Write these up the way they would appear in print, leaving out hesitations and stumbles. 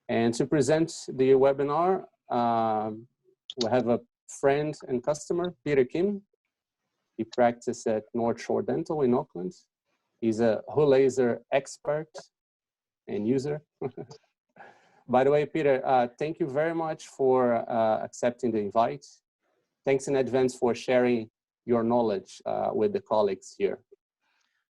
And to present the webinar, we have a friend and customer, Peter Kim. He practices at North Shore Dental in Auckland. He's a Hulaser expert and user. By the way, Peter, thank you very much for accepting the invite. Thanks in advance for sharing your knowledge with the colleagues here.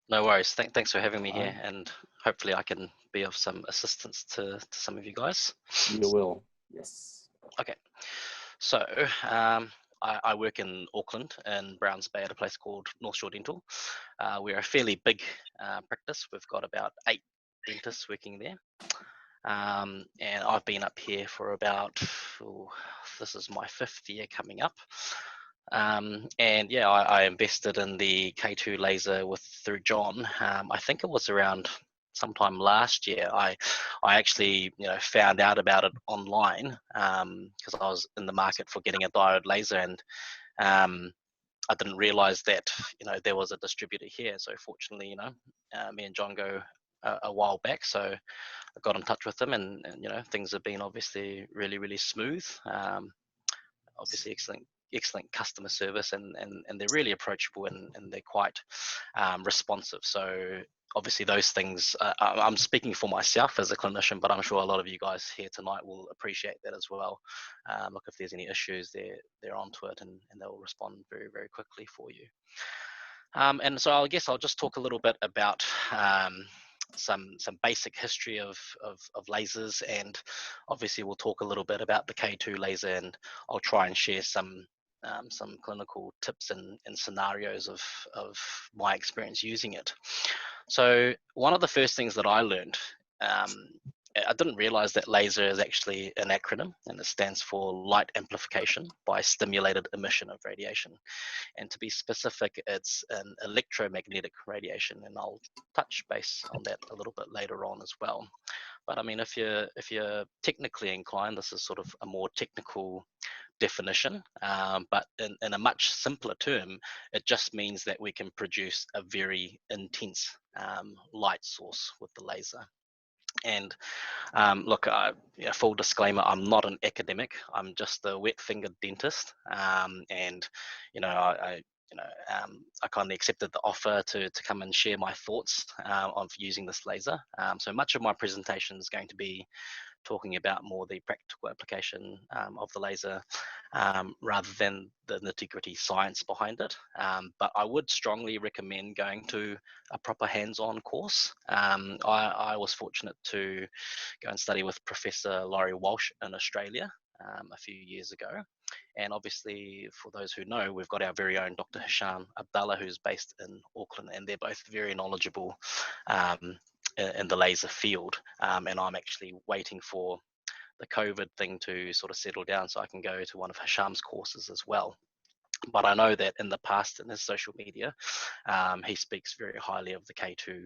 No worries. Thanks for having me here, and hopefully I can be of some assistance to some of you guys. You will, yes. Okay, so I work in Auckland in Browns Bay at a place called North Shore Dental. We're a fairly big practice. We've got about 8 dentists working there. And I've been up here for about, this is my 5th year coming up. And yeah, I invested in the K2 laser through John. I think it was around sometime last year. I actually found out about it online because I was in the market for getting a diode laser, and I didn't realize that there was a distributor here. So fortunately, me and John go a while back, so I got in touch with them, and things have been obviously really smooth. Obviously excellent customer service, and they're really approachable, and they're quite responsive. So obviously those things, I'm speaking for myself as a clinician, but I'm sure a lot of you guys here tonight will appreciate that as well. Look, if there's any issues, they're onto it, and they'll respond very quickly for you. And so I guess I'll just talk a little bit about some basic history of lasers, and obviously we'll talk a little bit about the K2 laser, and I'll try and share some clinical tips and scenarios of my experience using it. So one of the first things that I learned, I didn't realize that laser is actually an acronym, and it stands for light amplification by stimulated emission of radiation. And to be specific, it's an electromagnetic radiation, and I'll touch base on that a little bit later on as well. But I mean, if you're technically inclined, this is sort of a more technical definition, but in a much simpler term, it just means that we can produce a very intense light source with the laser. And look, full disclaimer, I'm not an academic. I'm just a wet-fingered dentist, and I kind of accepted the offer to come and share my thoughts of using this laser. So much of my presentation is going to be talking about more the practical application of the laser rather than the nitty-gritty science behind it. But I would strongly recommend going to a proper hands-on course. I was fortunate to go and study with Professor Laurie Walsh in Australia a few years ago. And obviously, for those who know, we've got our very own Dr. Hisham Abdallah, who's based in Auckland, and they're both very knowledgeable in the laser field. And I'm actually waiting for the COVID thing to sort of settle down so I can go to one of Hisham's courses as well. But I know that in the past, in his social media, he speaks very highly of the K2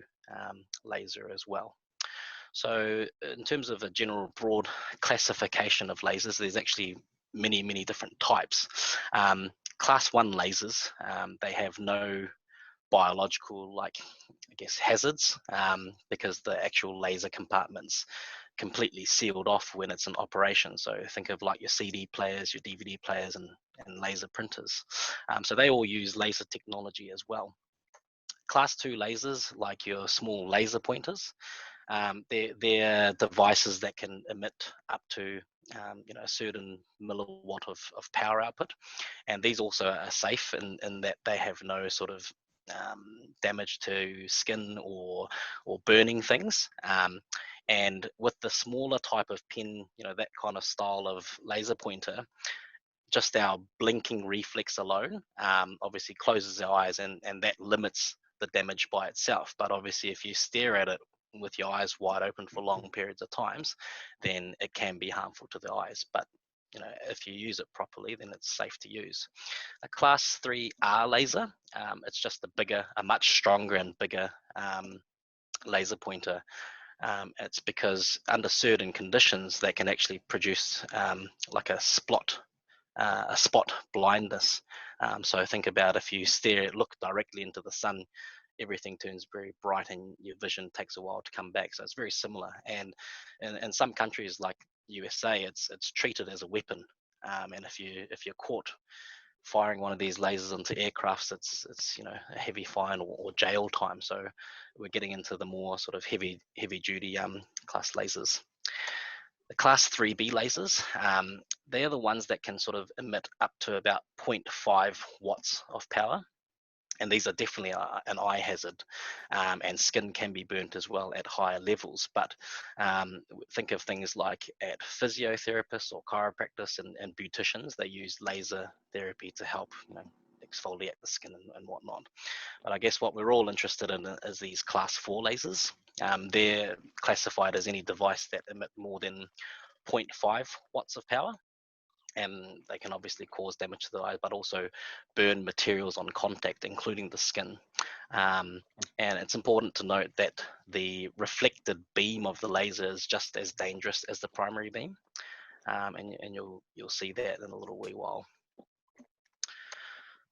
laser as well. So in terms of a general broad classification of lasers, there's actually many different types. Class 1 lasers, they have no biological, I guess, hazards, because the actual laser compartment's completely sealed off when it's in operation. So think of like your CD players, your DVD players, and laser printers. So they all use laser technology as well. Class 2 lasers, like your small laser pointers, they're devices that can emit up to a certain milliwatt of power output, and these also are safe in that they have no sort of damage to skin or burning things. And with the smaller type of pen, that kind of style of laser pointer, just our blinking reflex alone obviously closes our eyes, and that limits the damage by itself. But obviously if you stare at it with your eyes wide open for long periods of times, then it can be harmful to the eyes. But if you use it properly, then it's safe to use. A class 3R laser, it's just a much stronger and bigger laser pointer. It's because under certain conditions they can actually produce like a spot blindness. So think about if you look directly into the sun, everything turns very bright and your vision takes a while to come back. So it's very similar. And in some countries like USA, it's treated as a weapon. And if you're caught firing one of these lasers into aircrafts, it's you know, a heavy fine or jail time. So we're getting into the more sort of heavy duty class lasers. The class 3B lasers, they're the ones that can sort of emit up to about 0.5 watts of power. And these are definitely an eye hazard, and skin can be burnt as well at higher levels. But think of things like at physiotherapists or chiropractors and beauticians, they use laser therapy to help, you know, exfoliate the skin and whatnot. But I guess what we're all interested in is these class 4 lasers. They're classified as any device that emit more than 0.5 watts of power. And they can obviously cause damage to the eye, but also burn materials on contact, including the skin. And it's important to note that the reflected beam of the laser is just as dangerous as the primary beam. And you'll see that in a little wee while.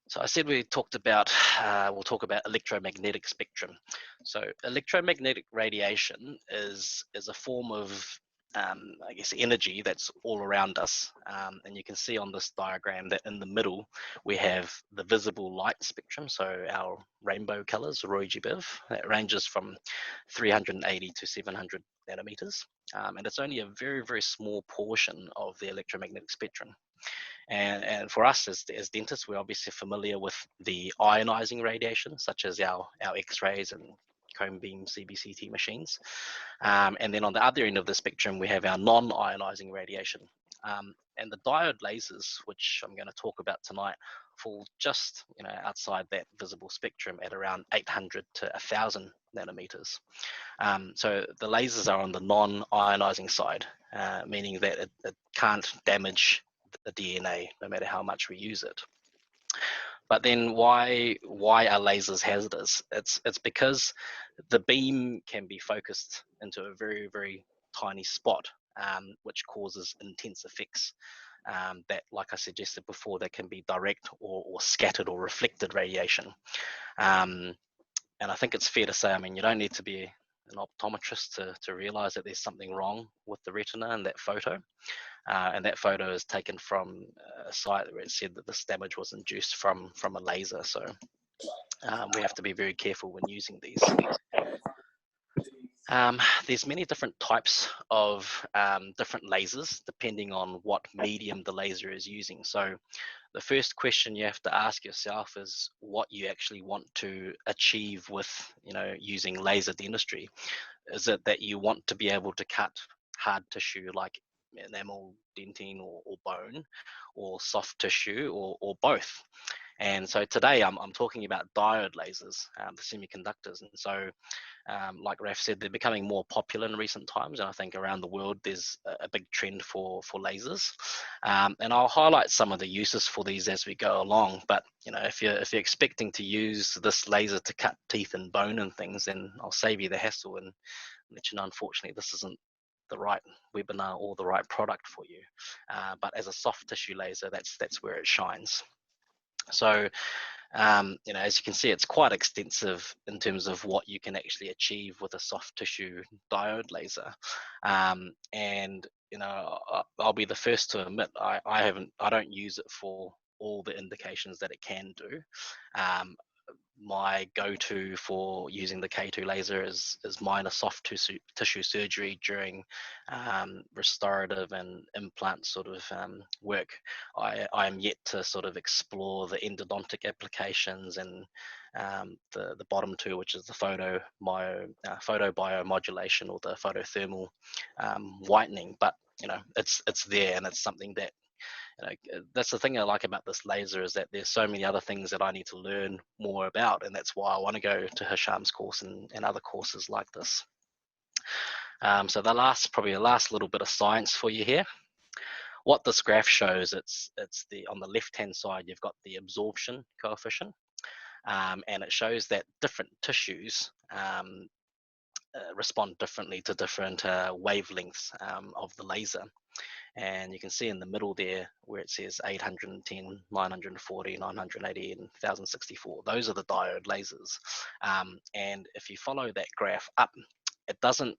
So I said we'll talk about electromagnetic spectrum. So electromagnetic radiation is a form of I guess energy that's all around us, and you can see on this diagram that in the middle we have the visible light spectrum, so our rainbow colors, Reusable, that ranges from 380 to 700 nanometers, and it's only a very, very small portion of the electromagnetic spectrum. And for us as dentists, we're obviously familiar with the ionizing radiation, such as our X-rays and cone beam CBCT machines. And then on the other end of the spectrum, we have our non-ionizing radiation. And the diode lasers, which I'm going to talk about tonight, fall just, you know, outside that visible spectrum at around 800 to 1,000 nanometers. So the lasers are on the non-ionizing side, meaning that it can't damage the DNA no matter how much we use it. But then why are lasers hazardous? It's because the beam can be focused into a very, very tiny spot, which causes intense effects that, like I suggested before, that can be direct or scattered or reflected radiation. And I think it's fair to say, I mean, you don't need to be an optometrist to realize that there's something wrong with the retina in that photo. And that photo is taken from a site where it said that this damage was induced from a laser. So we have to be very careful when using these. There's many different types of different lasers depending on what medium the laser is using. So the first question you have to ask yourself is what you actually want to achieve with, you know, using laser dentistry. Is it that you want to be able to cut hard tissue like enamel, dentin, or bone, or soft tissue, or both? And so today I'm talking about diode lasers, the semiconductors. And so like Raf said, they're becoming more popular in recent times, and I think around the world there's a big trend for lasers. And I'll highlight some of the uses for these as we go along. But you know, if you're expecting to use this laser to cut teeth and bone and things, then I'll save you the hassle and let you know, unfortunately, this isn't the right webinar or the right product for you. But as a soft tissue laser, that's where it shines. So you know, as you can see, it's quite extensive in terms of what you can actually achieve with a soft tissue diode laser. And you know, I'll be the first to admit I don't use it for all the indications that it can do. My go-to for using the K2 laser is minor soft tissue surgery during restorative and implant sort of work. I am yet to sort of explore the endodontic applications and the bottom two, which is the photobiomodulation or the photothermal whitening. But you know, it's there, and it's something that, you know, that's the thing I like about this laser, is that there's so many other things that I need to learn more about, and that's why I want to go to Hisham's course and other courses like this. So probably the last little bit of science for you here. What this graph shows, it's on the left-hand side, you've got the absorption coefficient, and it shows that different tissues respond differently to different wavelengths of the laser. And you can see in the middle there where it says 810, 940, 980, and 1064. Those are the diode lasers. And if you follow that graph up, it doesn't,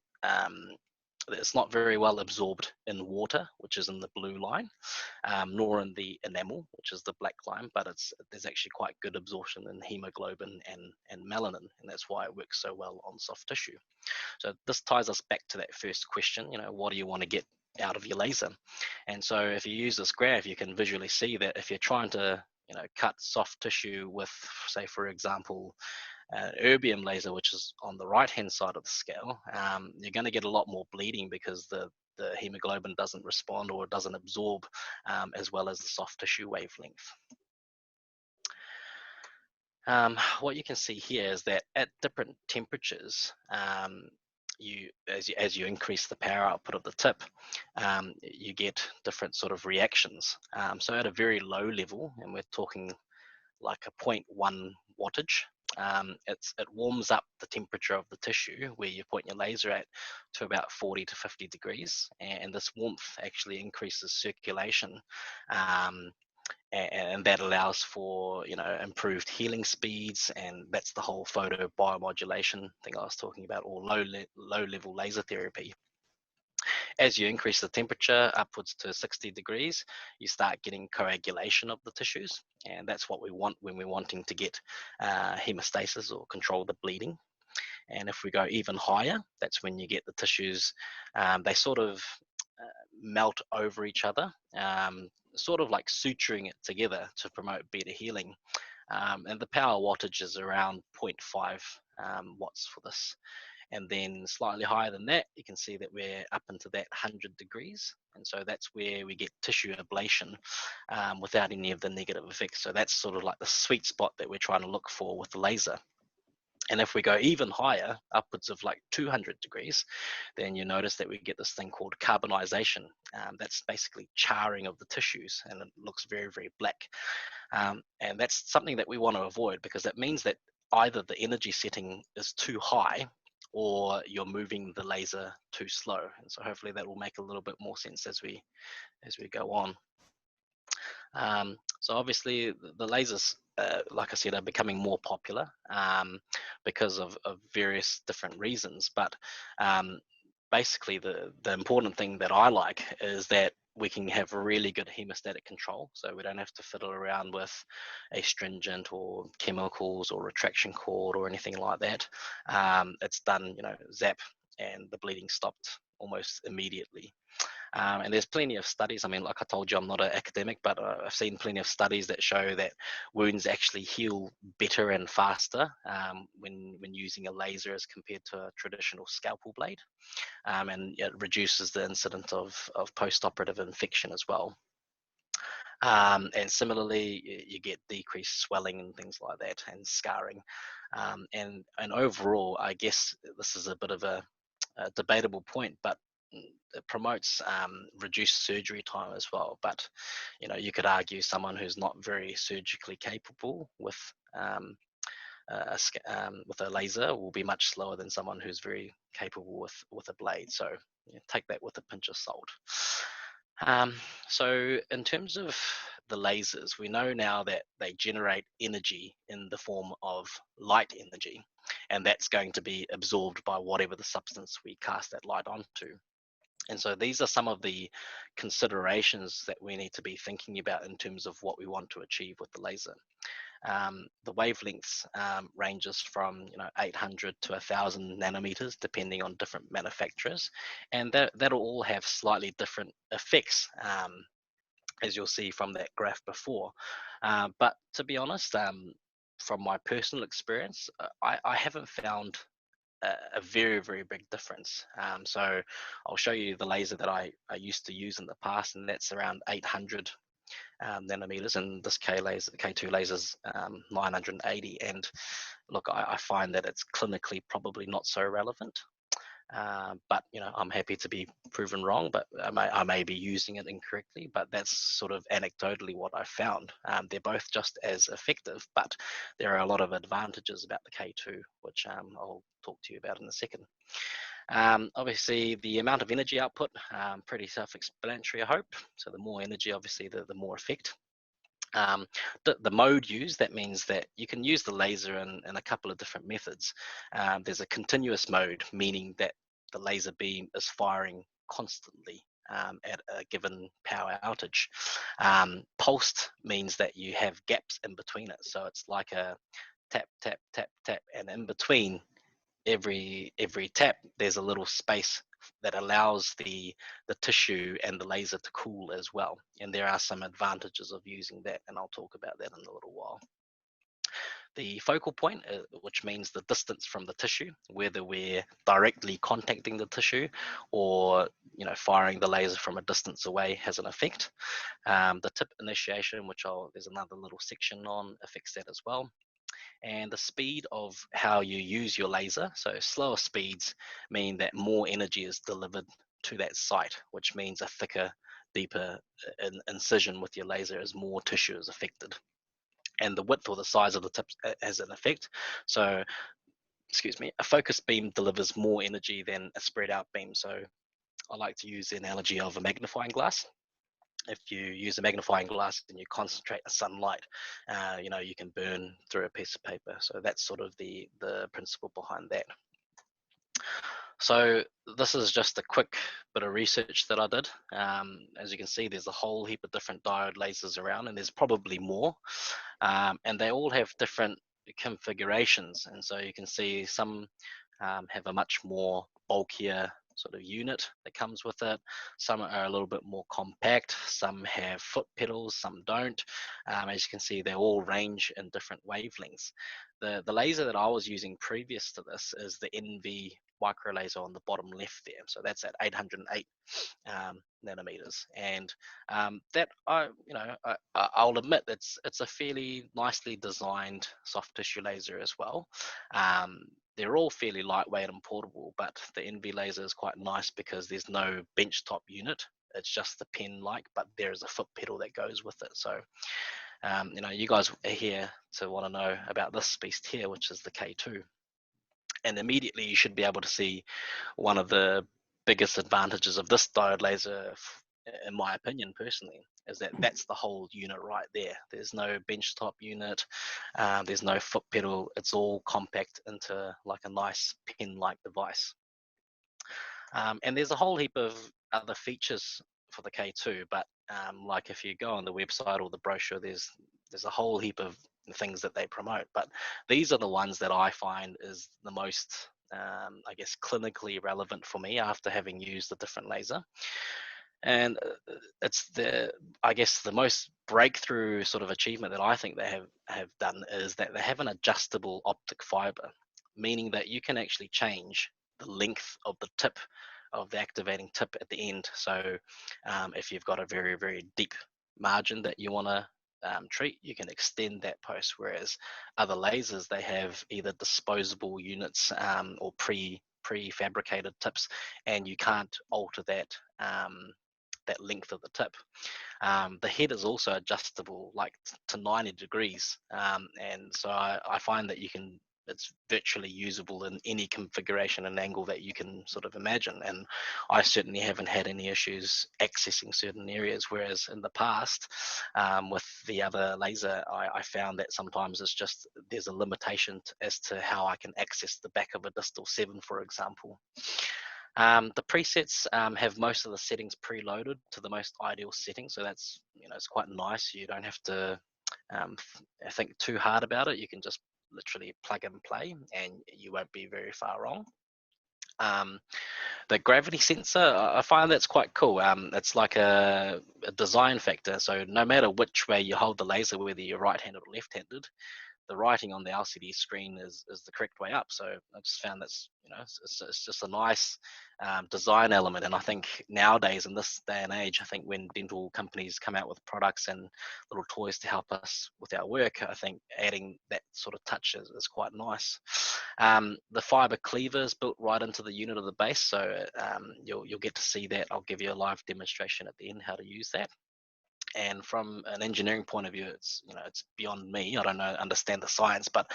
it's not very well absorbed in water, which is in the blue line, nor in the enamel, which is the black line, but there's actually quite good absorption in hemoglobin and melanin, and that's why it works so well on soft tissue. So this ties us back to that first question, what do you want to get out of your laser? And so if you use this graph, you can visually see that if you're trying to cut soft tissue with, say, for example, an erbium laser, which is on the right hand side of the scale, you're going to get a lot more bleeding because the hemoglobin doesn't respond or doesn't absorb as well as the soft tissue wavelength. What you can see here is that at different temperatures, as you increase the power output of the tip, you get different sort of reactions. So at a very low level, and we're talking like a 0.1 wattage, it warms up the temperature of the tissue where you point your laser at to about 40 to 50 degrees, and this warmth actually increases circulation. And that allows for improved healing speeds, and that's the whole photobiomodulation thing I was talking about, or low level laser therapy. As you increase the temperature upwards to 60 degrees, you start getting coagulation of the tissues, and that's what we want when we're wanting to get hemostasis or control the bleeding. And if we go even higher, that's when you get the tissues, they sort of melt over each other, sort of like suturing it together to promote better healing. And the power wattage is around 0.5 watts for this. And then slightly higher than that, you can see that we're up into that 100 degrees. And so that's where we get tissue ablation without any of the negative effects. So that's sort of like the sweet spot that we're trying to look for with the laser. And if we go even higher, upwards of like 200 degrees, then you notice that we get this thing called carbonization. That's basically charring of the tissues, and it looks very, very black. And that's something that we want to avoid, because that means that either the energy setting is too high or you're moving the laser too slow. And so hopefully that will make a little bit more sense as we go on. So obviously the lasers, like I said, are becoming more popular because of various different reasons. But basically the important thing that I like is that we can have really good hemostatic control. So we don't have to fiddle around with astringent or chemicals or retraction cord or anything like that. It's done, zap, and the bleeding stopped almost immediately. And there's plenty of studies. I mean, like I told you, I'm not an academic, but I've seen plenty of studies that show that wounds actually heal better and faster when using a laser as compared to a traditional scalpel blade. And it reduces the incidence of post-operative infection as well. And similarly, you get decreased swelling and things like that, and scarring. And overall, I guess this is a bit of a debatable point, but it promotes reduced surgery time as well. But you could argue someone who's not very surgically capable with a laser will be much slower than someone who's very capable with a blade. So take that with a pinch of salt. So in terms of the lasers, we know now that they generate energy in the form of light energy, and that's going to be absorbed by whatever the substance we cast that light onto. And so these are some of the considerations that we need to be thinking about in terms of what we want to achieve with the laser. The wavelengths ranges from 800 to 1,000 nanometers, depending on different manufacturers, and that'll all have slightly different effects, as you'll see from that graph before. But to be honest, from my personal experience, I haven't found a very, very big difference. So I'll show you the laser that I used to use in the past, and that's around 800 nanometers, and this K2 laser's 980. And look, I find that it's clinically probably not so relevant. But you know, I'm happy to be proven wrong, but I may be using it incorrectly, but that's sort of anecdotally what I found. They're both just as effective, but there are a lot of advantages about the K2, which I'll talk to you about in a second. Obviously, the amount of energy output, pretty self-explanatory, I hope. So the more energy, obviously, the more effect. The mode used, that means that you can use the laser in a couple of different methods. There's a continuous mode, meaning that the laser beam is firing constantly at a given power outage. Pulsed means that you have gaps in between it. So it's like a tap, tap, tap, tap, and in between every tap, there's a little space that allows the tissue and the laser to cool as well. And there are some advantages of using that, and I'll talk about that in a little while. The focal point, which means the distance from the tissue, whether we're directly contacting the tissue or firing the laser from a distance away, has an effect. The tip initiation, which there's another little section on, affects that as well. And the speed of how you use your laser. So slower speeds mean that more energy is delivered to that site, which means a thicker, deeper incision with your laser as more tissue is affected. And the width or the size of the tip has an effect. So, excuse me, a focused beam delivers more energy than a spread out beam. So I like to use the analogy of a magnifying glass. If you use a magnifying glass and you concentrate the sunlight, you can burn through a piece of paper. So that's sort of the principle behind that. So this is just a quick bit of research that I did. As you can see, there's a whole heap of different diode lasers around, and there's probably more. And they all have different configurations. And so you can see some have a much more bulkier sort of unit that comes with it. Some are a little bit more compact, some have foot pedals, some don't. As you can see, they all range in different wavelengths. The laser that I was using previous to this is the NV micro laser on the bottom left there. So that's at 808 nanometers, and that I'll admit it's a fairly nicely designed soft tissue laser as well. They're all fairly lightweight and portable, but the NV laser is quite nice because there's no benchtop unit. It's just the pen-like, but there is a foot pedal that goes with it. So, you guys are here to want to know about this beast here, which is the K2. And immediately you should be able to see one of the biggest advantages of this diode laser, in my opinion personally, is that that's the whole unit right there. There's no benchtop unit, there's no foot pedal. It's all compact into like a nice pen-like device. And there's a whole heap of other features for the K2, but like if you go on the website or the brochure, there's a whole heap of things that they promote, but these are the ones that I find is the most I guess clinically relevant for me after having used a different laser. And it's the most breakthrough sort of achievement that I think they have done is that they have an adjustable optic fiber, meaning that you can actually change the length of the tip of the activating tip at the end. So if you've got a very, very deep margin that you want to treat, you can extend that post, whereas other lasers, they have either disposable units or prefabricated tips, and you can't alter that that length of the tip. The head is also adjustable like to 90 degrees, and so I find that it's virtually usable in any configuration and angle that you can sort of imagine. And I certainly haven't had any issues accessing certain areas, whereas in the past with the other laser, I found that sometimes it's just there's a limitation as to how I can access the back of a distal 7, for example. The presets have most of the settings preloaded to the most ideal setting, so that's it's quite nice. You don't have to think too hard about it. You can just literally plug and play, and you won't be very far wrong. The gravity sensor, I find that's quite cool. It's like a design factor. So no matter which way you hold the laser, whether you're right-handed or left-handed, the writing on the LCD screen is the correct way up. So I just found that's, you know, it's just a nice design element. And I think nowadays in this day and age, I think when dental companies come out with products and little toys to help us with our work, I think adding that sort of touch is quite nice. The fiber cleaver is built right into the unit of the base, so you'll get to see that. I'll give you a live demonstration at the end how to use that. And from an engineering point of view, it's, you know, it's beyond me. I don't understand the science, but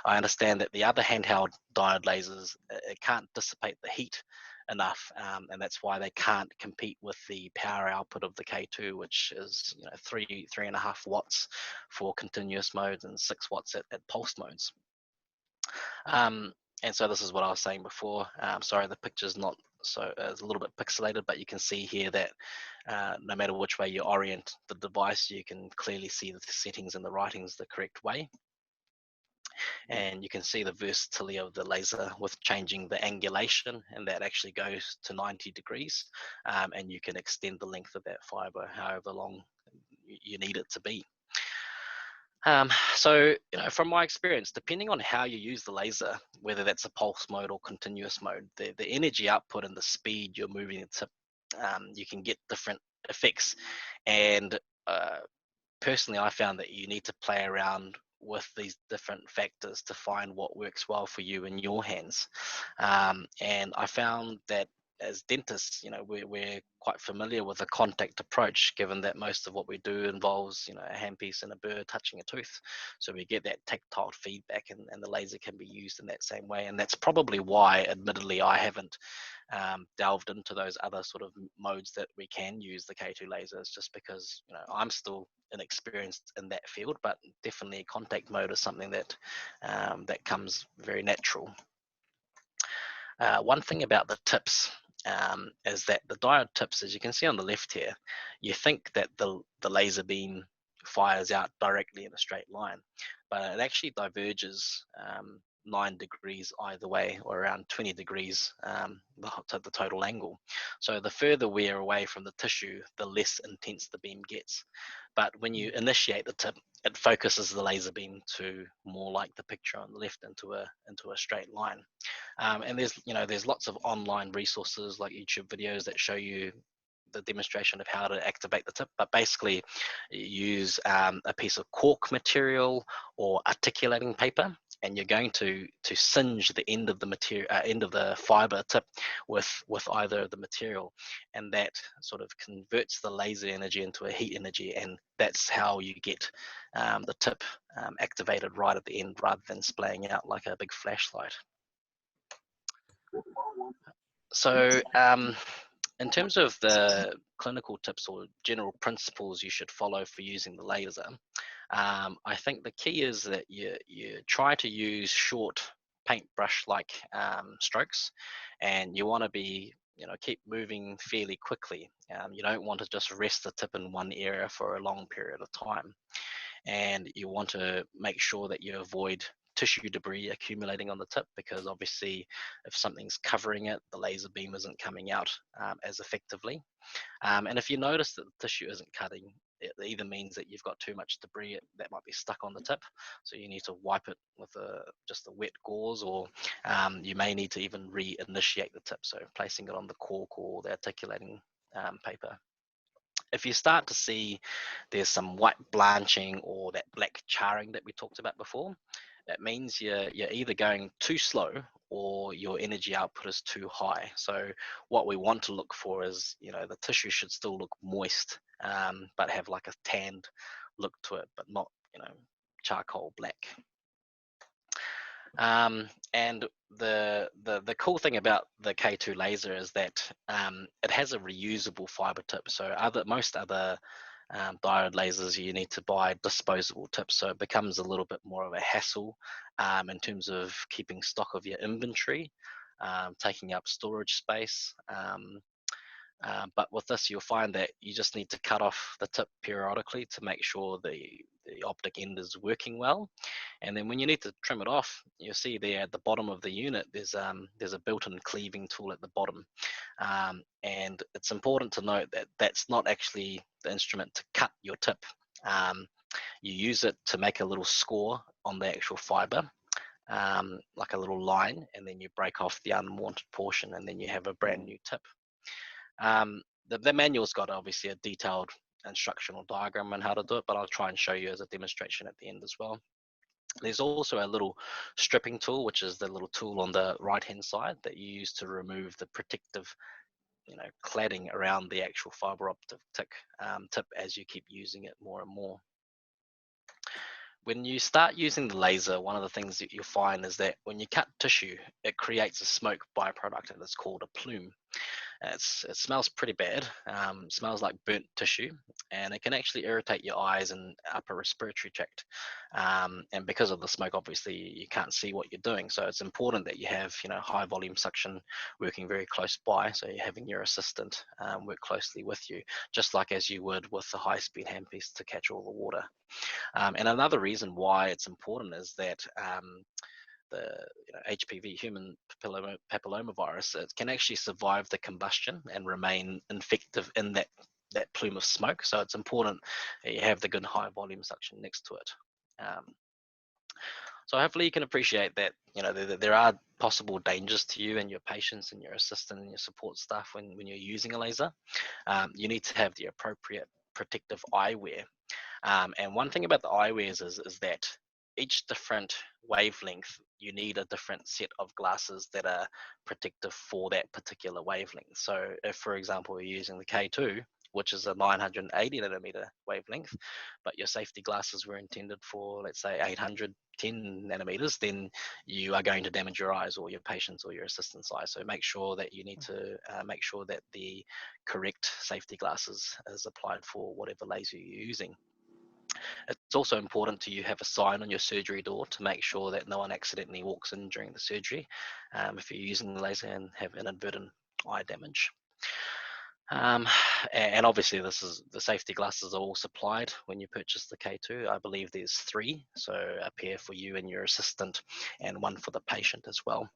I understand that the other handheld diode lasers, it can't dissipate the heat enough, and that's why they can't compete with the power output of the K2, which is, you know, 3.5 watts for continuous modes and 6 watts at pulse modes. And so this is what I was saying before. Sorry, the picture's not so, it's a little bit pixelated, but you can see here that no matter which way you orient the device, you can clearly see the settings and the writings the correct way. And you can see the versatility of the laser with changing the angulation, and that actually goes to 90 degrees. And you can extend the length of that fiber however long you need it to be. So, you know, from my experience, depending on how you use the laser, whether that's a pulse mode or continuous mode, the energy output and the speed you're moving it to, you can get different effects. And personally, I found that you need to play around with these different factors to find what works well for you in your hands. And I found that as dentists, you know, we're quite familiar with a contact approach, given that most of what we do involves, you know, a handpiece and a burr touching a tooth. So we get that tactile feedback, and the laser can be used in that same way. And that's probably why, admittedly, I haven't delved into those other sort of modes that we can use the K2 lasers, just because, you know, I'm still inexperienced in that field, but definitely contact mode is something that that comes very natural. One thing about the tips is that the diode tips, as you can see on the left here, you think that the laser beam fires out directly in a straight line, but it actually diverges 9 degrees either way, or around 20 degrees the total angle. So the further we're away from the tissue, the less intense the beam gets. But when you initiate the tip, it focuses the laser beam to more like the picture on the left, into a straight line. And there's lots of online resources like YouTube videos that show you the demonstration of how to activate the tip, but basically use a piece of cork material or articulating paper, and you're going to singe the end of the material, end of the fiber tip with either of the material, and that sort of converts the laser energy into a heat energy, and that's how you get the tip activated right at the end, rather than splaying out like a big flashlight. So in terms of the clinical tips or general principles you should follow for using the laser, I think the key is that you try to use short paintbrush-like strokes, and you want to be, you know, keep moving fairly quickly. You don't want to just rest the tip in one area for a long period of time, and you want to make sure that you avoid tissue debris accumulating on the tip, because obviously if something's covering it, the laser beam isn't coming out as effectively. And if you notice that the tissue isn't cutting, it either means that you've got too much debris that might be stuck on the tip, so you need to wipe it with just a wet gauze, or you may need to even reinitiate the tip, so placing it on the cork or the articulating paper. If you start to see there's some white blanching or that black charring that we talked about before, that means you're either going too slow or your energy output is too high. So what we want to look for is, you know, the tissue should still look moist, but have like a tanned look to it, but not, you know, charcoal black. And the cool thing about the K2 laser is that it has a reusable fiber tip. So most other diode lasers, you need to buy disposable tips, so it becomes a little bit more of a hassle in terms of keeping stock of your inventory, taking up storage space. But with this, you'll find that you just need to cut off the tip periodically to make sure the optic end is working well. And then when you need to trim it off, you'll see there at the bottom of the unit, there's a built-in cleaving tool at the bottom. And it's important to note that that's not actually the instrument to cut your tip. you use it to make a little score on the actual fiber, like a little line, and then you break off the unwanted portion, and then you have a brand new tip. The manual's got obviously a detailed instructional diagram on how to do it, but I'll try and show you as a demonstration at the end as well. There's also a little stripping tool, which is the little tool on the right hand side that you use to remove the protective cladding around the actual fiber optic tip as you keep using it more and more. When you start using the laser, one of the things that you'll find is that when you cut tissue, it creates a smoke byproduct, and it's called a plume. It smells pretty bad, smells like burnt tissue, and it can actually irritate your eyes and upper respiratory tract. And because of the smoke, obviously, you can't see what you're doing. So it's important that you have, high volume suction working very close by. So you're having your assistant work closely with you, just like as you would with the high-speed handpiece to catch all the water. And another reason why it's important is that the HPV, human papillomavirus, it can actually survive the combustion and remain infective in that plume of smoke. So it's important that you have the good high volume suction next to it. So hopefully you can appreciate that there are possible dangers to you and your patients and your assistant and your support staff when you're using a laser. You need to have the appropriate protective eyewear. And one thing about the eyewears is that each different wavelength, you need a different set of glasses that are protective for that particular wavelength. So if, for example, you're using the K2, which is a 980 nanometer wavelength, but your safety glasses were intended for, let's say, 810 nanometers, then you are going to damage your eyes or your patient's or your assistant's eyes. So make sure that you need to make sure that the correct safety glasses is applied for whatever laser you're using. It's also important to you have a sign on your surgery door to make sure that no one accidentally walks in during the surgery if you're using the laser and have inadvertent eye damage. And obviously the safety glasses are all supplied when you purchase the K2. I believe there's 3, so a pair for you and your assistant and one for the patient as well.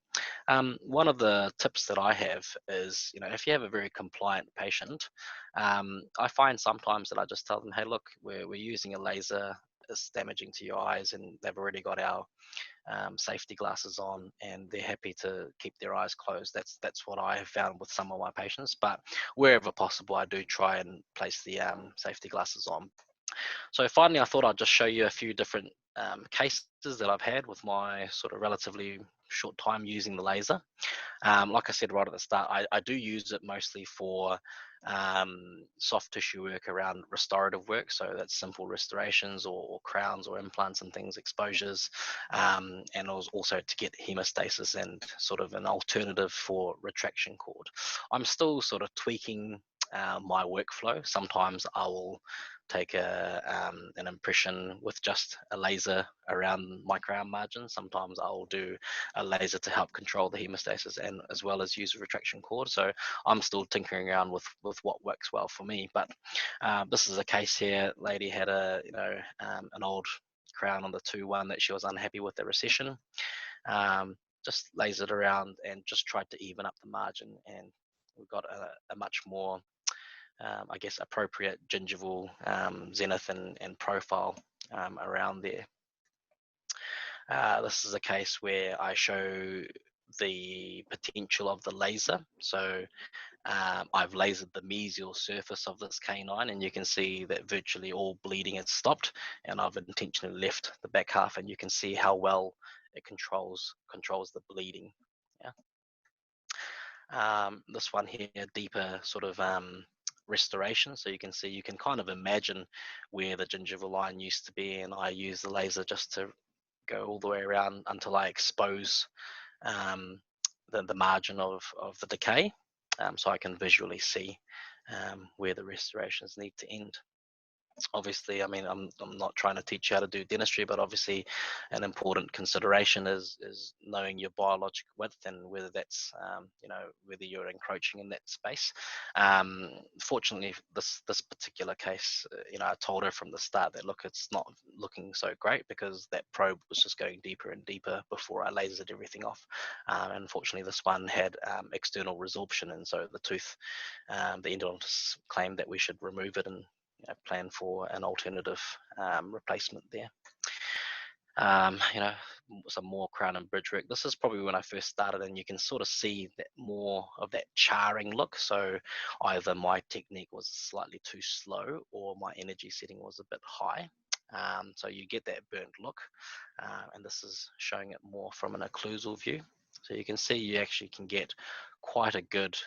One of the tips that I have is, if you have a very compliant patient, I find sometimes that I just tell them, hey, look, we're using a laser, it's damaging to your eyes, and they've already got our safety glasses on and they're happy to keep their eyes closed. That's what I have found with some of my patients, but wherever possible I do try and place the safety glasses on. So finally, I thought I'd just show you a few different cases that I've had with my sort of relatively short time using the laser. Like I said right at the start, I do use it mostly for soft tissue work around restorative work. So that's simple restorations or crowns or implants and things, exposures, and also to get hemostasis and sort of an alternative for retraction cord. I'm still sort of tweaking my workflow. Sometimes I will take an impression with just a laser around my crown margin. Sometimes I'll do a laser to help control the hemostasis and as well as use a retraction cord. So I'm still tinkering around with what works well for me. But this is a case here. Lady had an old crown on the 2-1 that she was unhappy with the recession. Just lasered around and just tried to even up the margin, and we've got a much more I guess appropriate gingival zenith and profile around there. This is a case where I show the potential of the laser. So I've lasered the mesial surface of this canine, and you can see that virtually all bleeding has stopped, and I've intentionally left the back half, and you can see how well it controls the bleeding. Yeah. This one here, deeper sort of restoration, so you can kind of imagine where the gingival line used to be, and I use the laser just to go all the way around until I expose the margin of the decay, so I can visually see where the restorations need to end. Obviously, I mean, I'm not trying to teach you how to do dentistry, but obviously an important consideration is knowing your biologic width and whether that's, whether you're encroaching in that space. Fortunately, this particular case, I told her from the start that, look, it's not looking so great because that probe was just going deeper and deeper before I lasered everything off. Unfortunately, this one had external resorption, and so the tooth, the endodontist claimed that we should remove it and plan for an alternative replacement there. Some more crown and bridge work. This is probably when I first started, and you can sort of see that more of that charring look. So either my technique was slightly too slow, or my energy setting was a bit high. So you get that burnt look, and this is showing it more from an occlusal view. So you can see you actually can get quite a good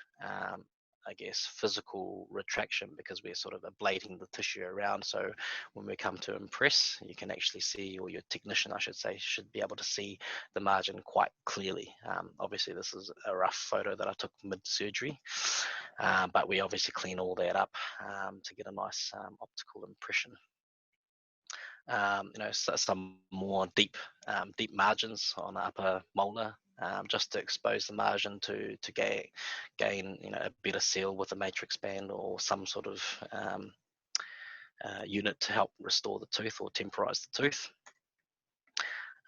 physical retraction, because we're sort of ablating the tissue around. So when we come to impress, you can actually see, or your technician, I should say, should be able to see the margin quite clearly. Obviously, this is a rough photo that I took mid-surgery, but we obviously clean all that up to get a nice optical impression. Some more deep margins on the upper molar, just to expose the margin to gain a better seal with a matrix band, or some sort of unit to help restore the tooth or temporize the tooth.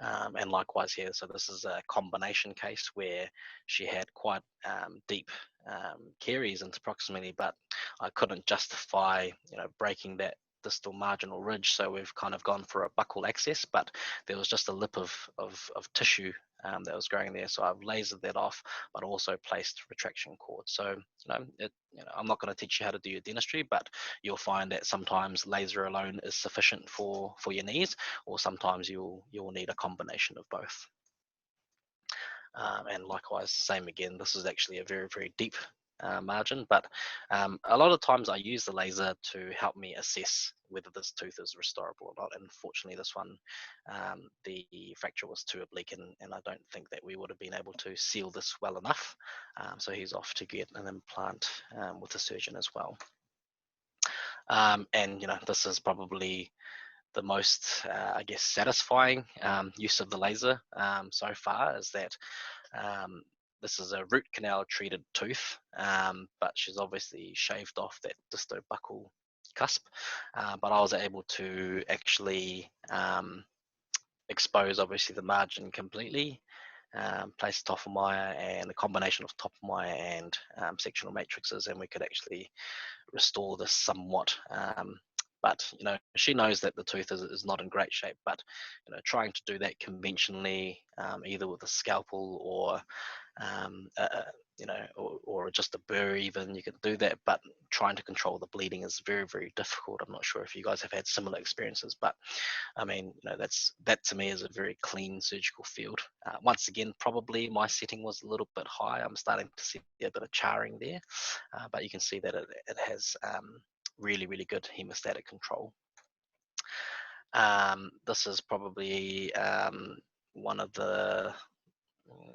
And likewise here, so this is a combination case where she had quite deep caries into proximity, but I couldn't justify breaking that distal marginal ridge, so we've kind of gone for a buccal access, but there was just a lip of tissue that was growing there, so I've lasered that off, but also placed retraction cords. So I'm not going to teach you how to do your dentistry, but you'll find that sometimes laser alone is sufficient for your needs, or sometimes you'll need a combination of both. And likewise, same again, this is actually a very, very deep margin, but a lot of times I use the laser to help me assess whether this tooth is restorable or not. And unfortunately, this one, the fracture was too oblique, and I don't think that we would have been able to seal this well enough. So he's off to get an implant with a surgeon as well. And this is probably the most, satisfying use of the laser so far, is that this is a root canal treated tooth, but she's obviously shaved off that distobuccal cusp. But I was able to actually expose obviously the margin completely, place Tophomire and a combination of Tophomire and sectional matrices, and we could actually restore this somewhat. But she knows that the tooth is not in great shape, but trying to do that conventionally, either with a scalpel or or just a burr, even, you can do that, but trying to control the bleeding is very, very difficult. I'm not sure if you guys have had similar experiences, but I mean, that to me is a very clean surgical field. Once again, probably my setting was a little bit high. I'm starting to see a bit of charring there, but you can see that it has really, really good hemostatic control. This is probably one of the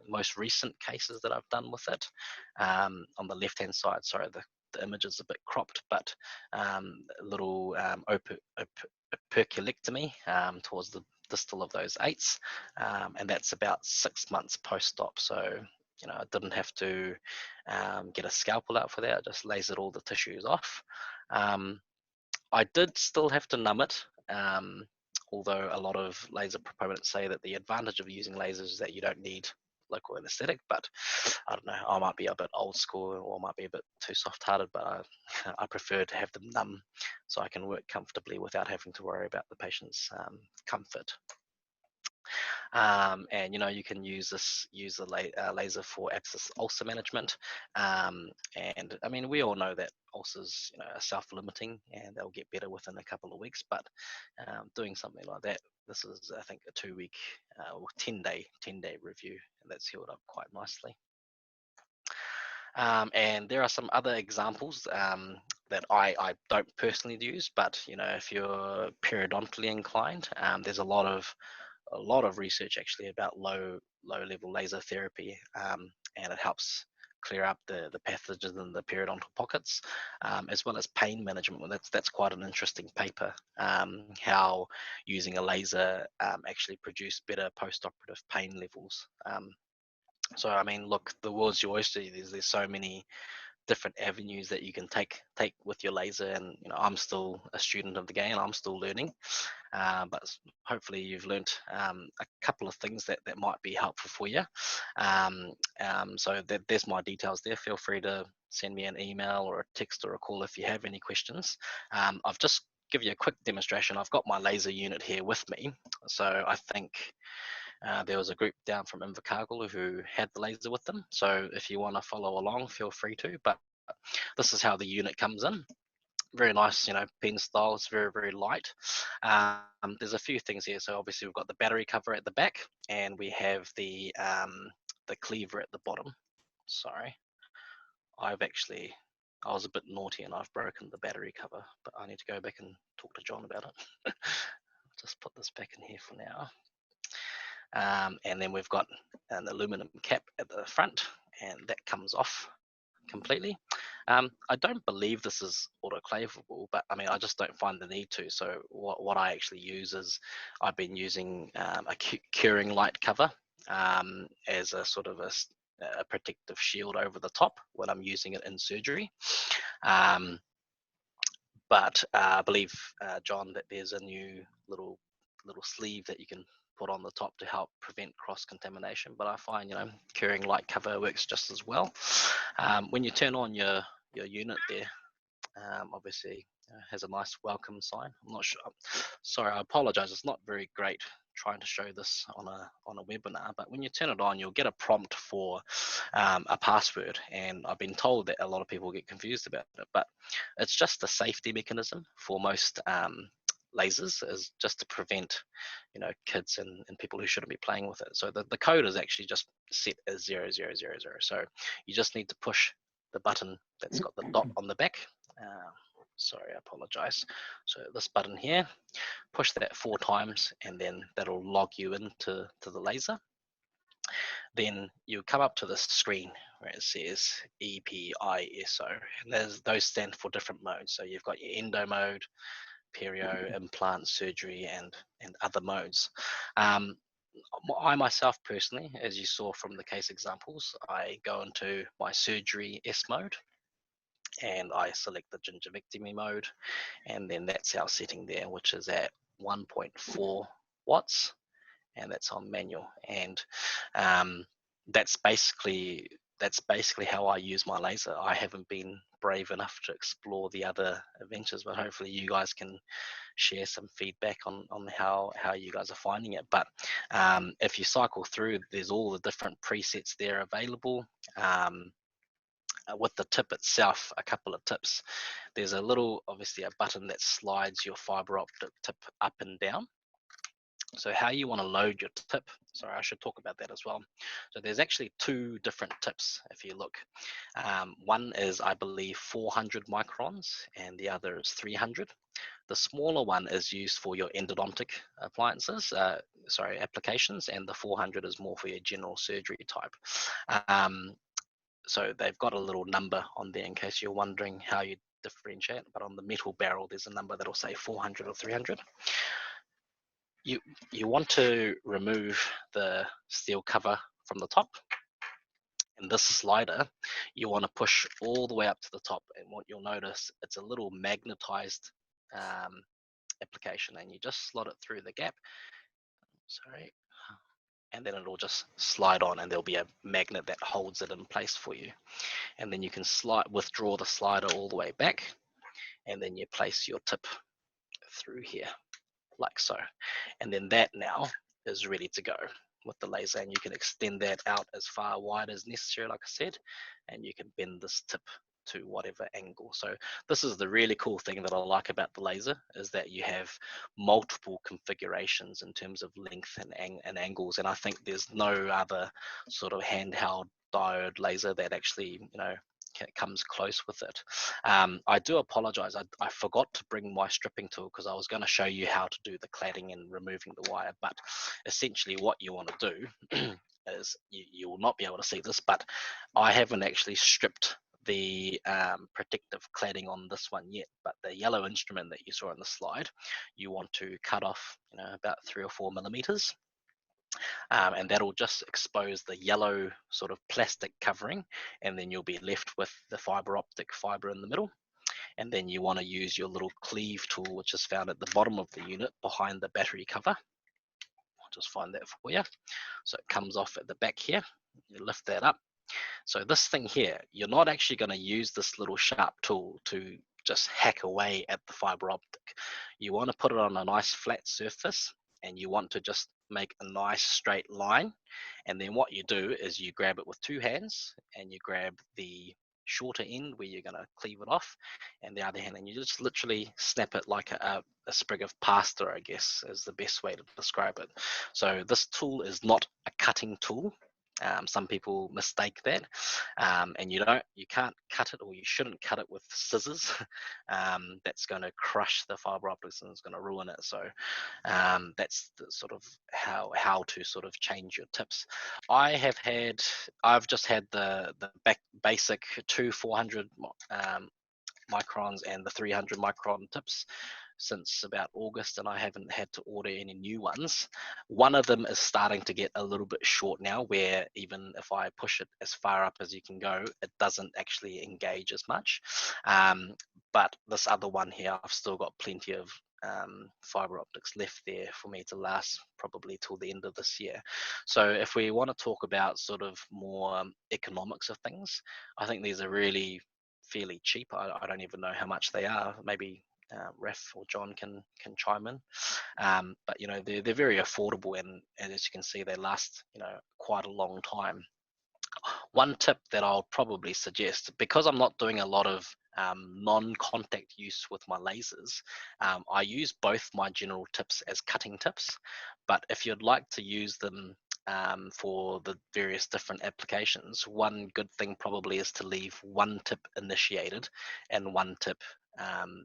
most recent cases that I've done with it. On the left hand side, sorry, the image is a bit cropped, but a little Percolectomy towards the distal of those eights, and that's about 6 months post-op. So I didn't have to get a scalpel out for that. I just lasered all the tissues off. I did still have to numb it, although a lot of laser proponents say that the advantage of using lasers is that you don't need local anesthetic, but I don't know, I might be a bit old school, or might be a bit too soft-hearted, but I prefer to have them numb so I can work comfortably without having to worry about the patient's comfort. And you can use the laser for abscess ulcer management, and I mean, we all know that ulcers are self-limiting and they'll get better within a couple of weeks, but doing something like that, this is, I think, a 2-week or 10-day review, and that's healed up quite nicely. And there are some other examples that I don't personally use, but if you're periodontally inclined, there's a lot of research actually about low level laser therapy, and it helps clear up the pathogens in the periodontal pockets, as well as pain management. Well, that's quite an interesting paper, how using a laser actually produced better post-operative pain levels. So I mean, look, the world's your oyster. There's so many different avenues that you can take with your laser, and I'm still a student of the game. I'm still learning, but hopefully you've learned a couple of things that might be helpful for you. So there's my details there. Feel free to send me an email or a text or a call if you have any questions. I've just give you a quick demonstration. I've got my laser unit here with me. So I think there was a group down from Invercargill who had the laser with them. So if you want to follow along, feel free to. But this is how the unit comes in. Very nice, pen style. It's very, very light. There's a few things here. So obviously we've got the battery cover at the back, and we have the cleaver at the bottom. Sorry, I was a bit naughty and I've broken the battery cover, but I need to go back and talk to John about it. Just put this back in here for now. And then we've got an aluminum cap at the front, and that comes off completely. I don't believe this is autoclavable, but I mean, I just don't find the need to. So what I actually use is I've been using a curing light cover as a sort of a protective shield over the top when I'm using it in surgery. But I believe, John, that there's a new little sleeve that you can put on the top to help prevent cross-contamination. But I find, curing light cover works just as well. When you turn on your unit there, obviously has a nice welcome sign. I'm not sure. Sorry, I apologize. It's not very great trying to show this on a webinar, but when you turn it on, you'll get a prompt for a password, and I've been told that a lot of people get confused about it, but it's just a safety mechanism for most lasers, is just to prevent kids and people who shouldn't be playing with it. So the code is actually just set as 0000. So you just need to push the button that's got the dot on the back. Sorry, I apologize. So this button here, push that 4 times, and then that'll log you into the laser. Then you come up to this screen where it says EPISO, and those stand for different modes. So you've got your endo mode, perio, implant, surgery, and other modes. I myself personally, as you saw from the case examples, I go into my surgery S mode, and I select the gingivectomy mode, and then that's our setting there, which is at 1.4 watts, and that's on manual. And that's basically how I use my laser. I haven't been brave enough to explore the other adventures, but hopefully you guys can share some feedback on how you guys are finding it. But if you cycle through, there's all the different presets there available. With the tip itself, a couple of tips. There's obviously a button that slides your fiber optic tip up and down. So how you want to load your tip, sorry, I should talk about that as well. So there's actually 2 different tips if you look. One is, I believe, 400 microns, and the other is 300. The smaller one is used for your endodontic appliances, applications, and the 400 is more for your general surgery type. So they've got a little number on there in case you're wondering how you differentiate, but on the metal barrel, there's a number that'll say 400 or 300. You want to remove the steel cover from the top, and this slider, you want to push all the way up to the top, and what you'll notice, it's a little magnetized application, and you just slot it through the gap. Sorry. And then it'll just slide on, and there'll be a magnet that holds it in place for you. And then you can withdraw the slider all the way back, and then you place your tip through here like so. And then that now is ready to go with the laser, and you can extend that out as far wide as necessary, like I said, and you can bend this tip to whatever angle. So this is the really cool thing that I like about the laser, is that you have multiple configurations in terms of length and angles, and I think there's no other sort of handheld diode laser that actually comes close with it. I do apologize, I forgot to bring my stripping tool, because I was going to show you how to do the cladding and removing the wire, but essentially what you want to do is, you will not be able to see this, but I haven't actually stripped the protective cladding on this one yet, but the yellow instrument that you saw in the slide, you want to cut off about 3 or 4 millimeters, and that'll just expose the yellow sort of plastic covering, and then you'll be left with the fiber optic fiber in the middle. And then you want to use your little cleave tool, which is found at the bottom of the unit behind the battery cover. I'll just find that for you. So it comes off at the back here, you lift that up, So this thing here, you're not actually going to use this little sharp tool to just hack away at the fiber optic. You want to put it on a nice flat surface, and you want to just make a nice straight line. And then what you do is you grab it with two hands, and you grab the shorter end where you're going to cleave it off, and the other hand, and you just literally snap it like a sprig of pasta, I guess is the best way to describe it. So this tool is not a cutting tool. Some people mistake that, and you can't cut it, or you shouldn't cut it with scissors. That's going to crush the fiber optics and it's going to ruin it. So that's the sort of how to sort of change your tips. I've just had the basic 400 microns and the 300 micron tips since about August, and I haven't had to order any new ones. One of them is starting to get a little bit short now, where even if I push it as far up as you can go, it doesn't actually engage as much. But this other one here, I've still got plenty of fiber optics left there for me to last probably till the end of this year. So if we want to talk about sort of more economics of things, I think these are really fairly cheap. I don't even know how much they are. Maybe Ref or John can chime in, but they're very affordable, and as you can see, they last quite a long time. One tip that I'll probably suggest, because I'm not doing a lot of non-contact use with my lasers, I use both my general tips as cutting tips, but if you'd like to use them for the various different applications, one good thing probably is to leave one tip initiated and one tip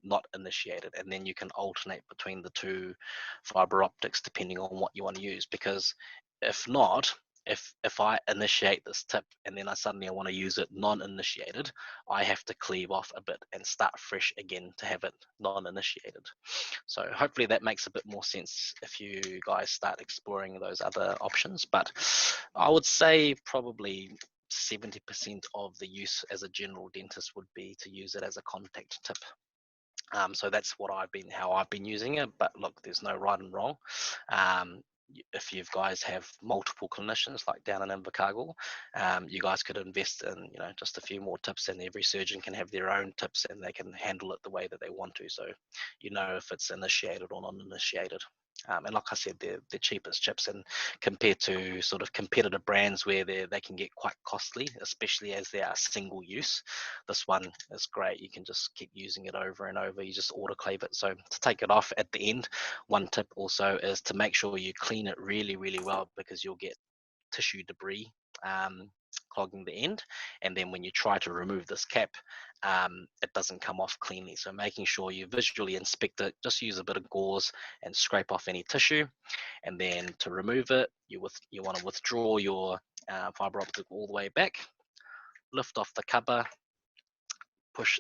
not initiated, and then you can alternate between the two fiber optics depending on what you want to use. Because if not, if I initiate this tip and then I want to use it non-initiated, I have to cleave off a bit and start fresh again to have it non-initiated. So hopefully that makes a bit more sense if you guys start exploring those other options. But I would say probably 70% of the use as a general dentist would be to use it as a contact tip. So that's how I've been using it. But look, there's no right and wrong. If you guys have multiple clinicians like down in Invercargill, you guys could invest in just a few more tips, and every surgeon can have their own tips and they can handle it the way that they want to. So if it's initiated or non-initiated. And like I said, they're the cheapest chips, and compared to sort of competitor brands where they can get quite costly, especially as they are single use, this one is great. You can just keep using it over and over. You just autoclave it. So to take it off at the end, one tip also is to make sure you clean it really, really well, because you'll get tissue debris clogging the end, and then when you try to remove this cap, it doesn't come off cleanly. So making sure you visually inspect it, just use a bit of gauze and scrape off any tissue, and then to remove it, you want to withdraw your fiber optic all the way back, lift off the cover,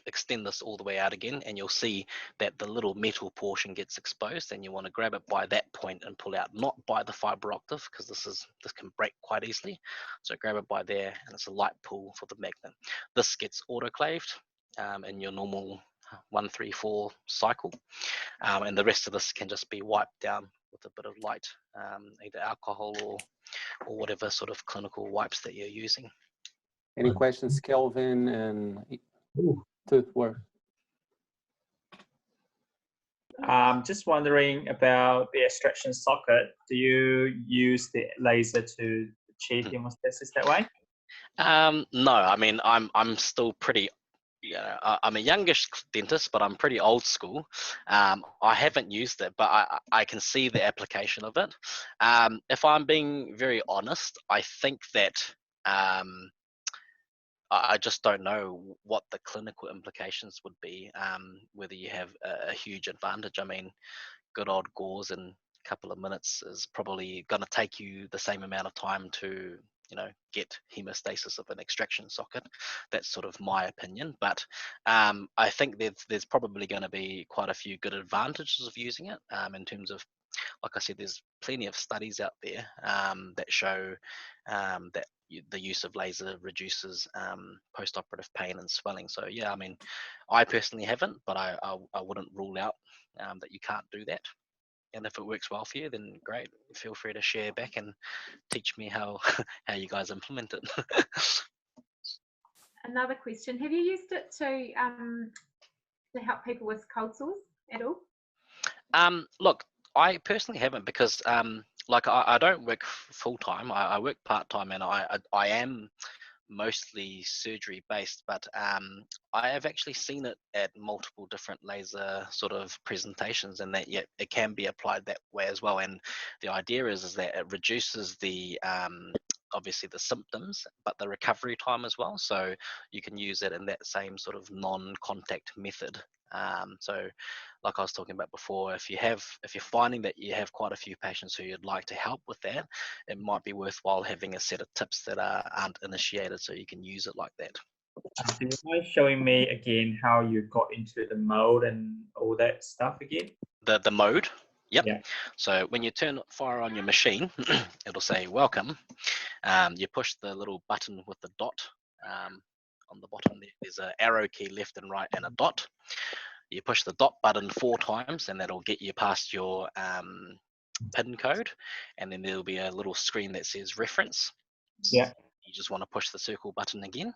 extend this all the way out again, and you'll see that the little metal portion gets exposed, and you want to grab it by that point and pull out, not by the fiber optic, because this can break quite easily. So grab it by there, and it's a light pull for the magnet. This gets autoclaved in your normal 134 cycle, and the rest of this can just be wiped down with a bit of light, either alcohol or whatever sort of clinical wipes that you're using. Any questions, Kelvin and Toothworth? Just wondering about the extraction socket. Do you use the laser to achieve hemostasis that way? No, I mean I'm still pretty. I'm a youngish dentist, but I'm pretty old school. I haven't used it, but I can see the application of it. If I'm being very honest, I think that I just don't know what the clinical implications would be, whether you have a huge advantage. I mean, good old gauze in a couple of minutes is probably going to take you the same amount of time to get hemostasis of an extraction socket. That's sort of my opinion, but I think there's probably going to be quite a few good advantages of using it, in terms of, like I said, there's plenty of studies out there that show that the use of laser reduces post-operative pain and swelling. So yeah, I mean, I personally haven't, but I wouldn't rule out that you can't do that. And if it works well for you, then great. Feel free to share back and teach me how you guys implement it. another question. Have you used it to help people with cold sores at all? Look, I personally haven't, because like I don't work full time. I work part time, and I am mostly surgery based, but I have actually seen it at multiple different laser sort of presentations, and that it can be applied that way as well. And the idea is that it reduces the obviously the symptoms, but the recovery time as well. So you can use it in that same sort of non-contact method. So like I was talking about before, if you're finding that you have quite a few patients who you'd like to help with that, it might be worthwhile having a set of tips that aren't initiated, so you can use it like that. Do you mind showing me again how you got into the mode and all that stuff again? The mode. Yep. Yeah. So when you turn fire on your machine, it'll say welcome. You push the little button with the dot on the bottom. There's an arrow key left and right and a dot. You push the dot button 4 times, and that'll get you past your PIN code, and then there'll be a little screen that says reference. Yeah. You just want to push the circle button again,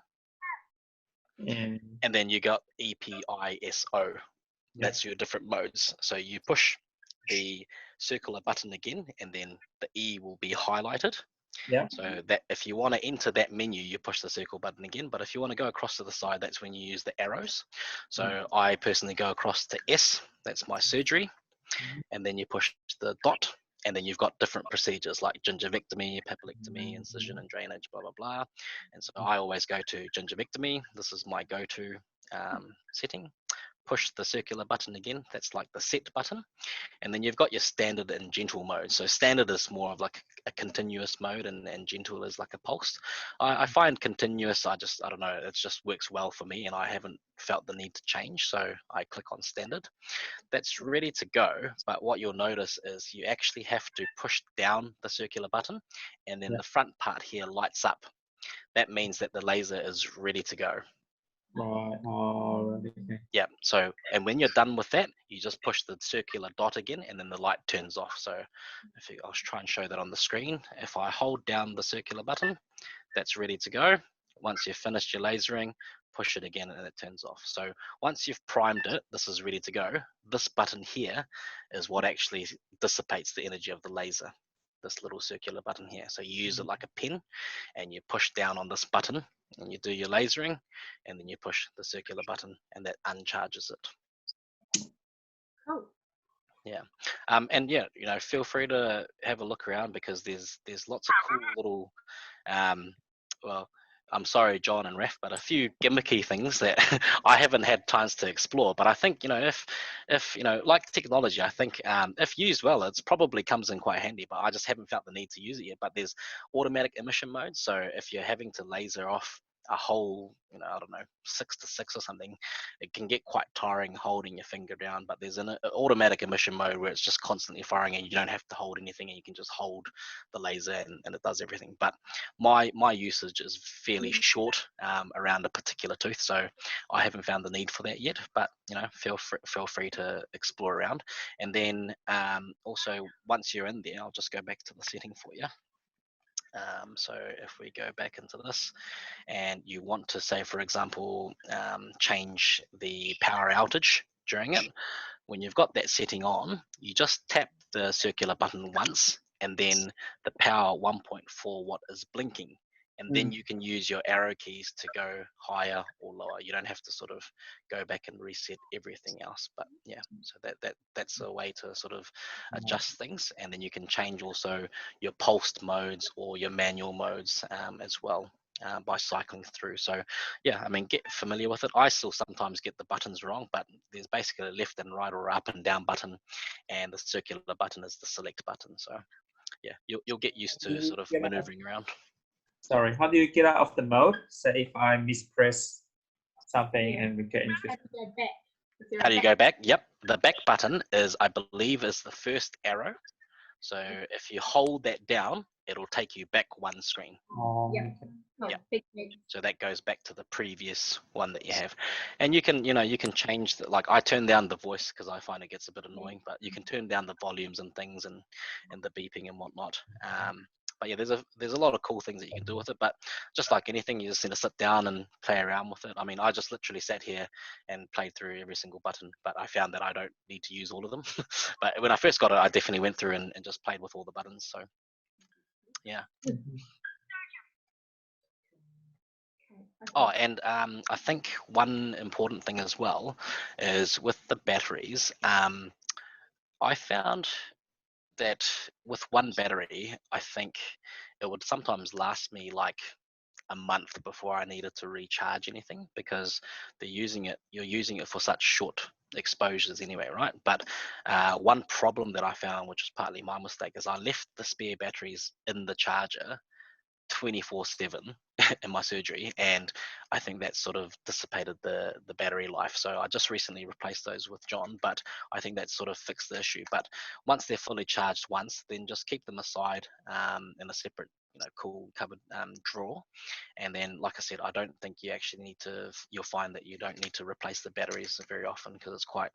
And then you got EPISO. That's your different modes. So you push the circular button again, and then the E will be highlighted. yeah. So that if you want to enter that menu, you push the circle button again. But if you want to go across to the side, that's when you use the arrows. So I personally go across to S, that's my surgery. And then you push the dot, and then you've got different procedures like gingivectomy, percolectomy, incision and drainage, blah, blah, blah. And so I always go to gingivectomy. This is my go-to setting. Push the circular button again, that's like the set button. And then you've got your standard and gentle mode. So standard is more of like a continuous mode, and gentle is like a pulse. I find continuous, I don't know, it just works well for me, and I haven't felt the need to change. So I click on standard. That's ready to go. But what you'll notice is you actually have to push down the circular button, and then the front part here lights up. That means that the laser is ready to go. Right. Oh, okay. Yeah. So, and when you're done with that, you just push the circular dot again, and then the light turns off. So, I'll try and show that on the screen. If I hold down the circular button, that's ready to go. Once you've finished your lasering, push it again, and it turns off. So once you've primed it, this is ready to go. This button here is what actually dissipates the energy of the laser. This little circular button here. So you use it like a pen, and you push down on this button, and you do your lasering, and then you push the circular button, and that uncharges it. Cool. Yeah. And yeah, feel free to have a look around, because there's lots of cool little well, I'm sorry, John and Raf, but a few gimmicky things that I haven't had times to explore. But I think, if like technology, I think if used well, it's probably comes in quite handy, but I just haven't felt the need to use it yet. But there's automatic emission mode. So if you're having to laser off a whole, I don't know, 6 to 6 or something, it can get quite tiring holding your finger down. But there's an automatic emission mode where it's just constantly firing, and you don't have to hold anything, and you can just hold the laser, and it does everything. But my usage is fairly short around a particular tooth, so I haven't found the need for that yet. But feel free to explore around. And then also, once you're in there, I'll just go back to the setting for you. So if we go back into this, and you want to say, for example, change the power outage during it, when you've got that setting on, you just tap the circular button once, and then the power 1.4 watt is blinking. And then you can use your arrow keys to go higher or lower. You don't have to sort of go back and reset everything else. But yeah, so that's a way to sort of adjust things. And then you can change also your pulsed modes or your manual modes as well by cycling through. So yeah, I mean, get familiar with it. I still sometimes get the buttons wrong, but there's basically a left and right or up and down button, and the circular button is the select button. So yeah, you'll get used to sort of maneuvering around. Sorry, how do you get out of the mode? Say if I mispress something and we get into. How do you go back? Yep, the back button is, I believe, is the first arrow. So if you hold that down, it'll take you back one screen. Oh, yeah. So that goes back to the previous one that you have, and you can change the, like I turn down the voice because I find it gets a bit annoying, but you can turn down the volumes and things and the beeping and whatnot. yeah, there's a lot of cool things that you can do with it, but just like anything, you just need to sit down and play around with it. I mean, I just literally sat here and played through every single button, but I found that I don't need to use all of them. But when I first got it, I definitely went through and just played with all the buttons. So yeah. Oh, and I think one important thing as well is with the batteries. I found that with one battery, I think it would sometimes last me like a month before I needed to recharge anything, because you're using it for such short exposures anyway, right? But one problem that I found, which was partly my mistake, is I left the spare batteries in the charger 24/7 in my surgery, and I think that sort of dissipated the battery life. So I just recently replaced those with John, but I think that sort of fixed the issue. But once they're fully charged once, then just keep them aside in a separate, cool cupboard drawer. And then, like I said, I don't think you actually need to, you'll find that you don't need to replace the batteries very often, because it's quite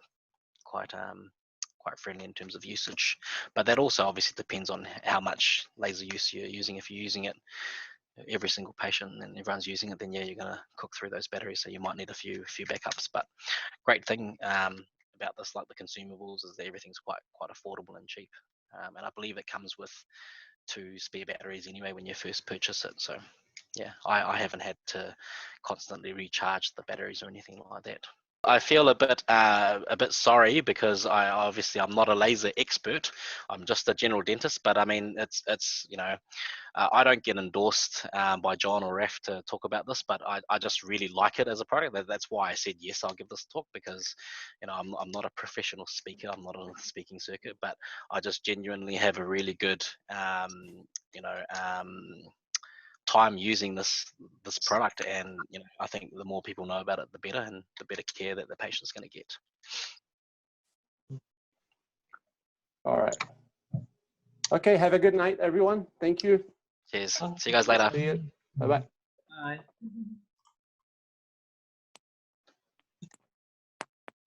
friendly in terms of usage. But that also obviously depends on how much laser use you're using. If you're using it every single patient and everyone's using it, then yeah, you're going to cook through those batteries, so you might need a few backups. But great thing about this, like the consumables, is that everything's quite affordable and cheap, and I believe it comes with 2 spare batteries anyway when you first purchase it. So yeah, I haven't had to constantly recharge the batteries or anything like that. I feel a bit sorry, because I'm not a laser expert. I'm just a general dentist, but I mean, it's I don't get endorsed by John or Raf to talk about this, but I just really like it as a product. That's why I said yes, I'll give this talk, because I'm not a professional speaker. I'm not on the speaking circuit, but I just genuinely have a really good time using this product, and I think the more people know about it, the better, and the better care that the patient's going to get. All right. Okay, have a good night, everyone. Thank you. Cheers. See you guys later. See you. Bye-bye. Bye.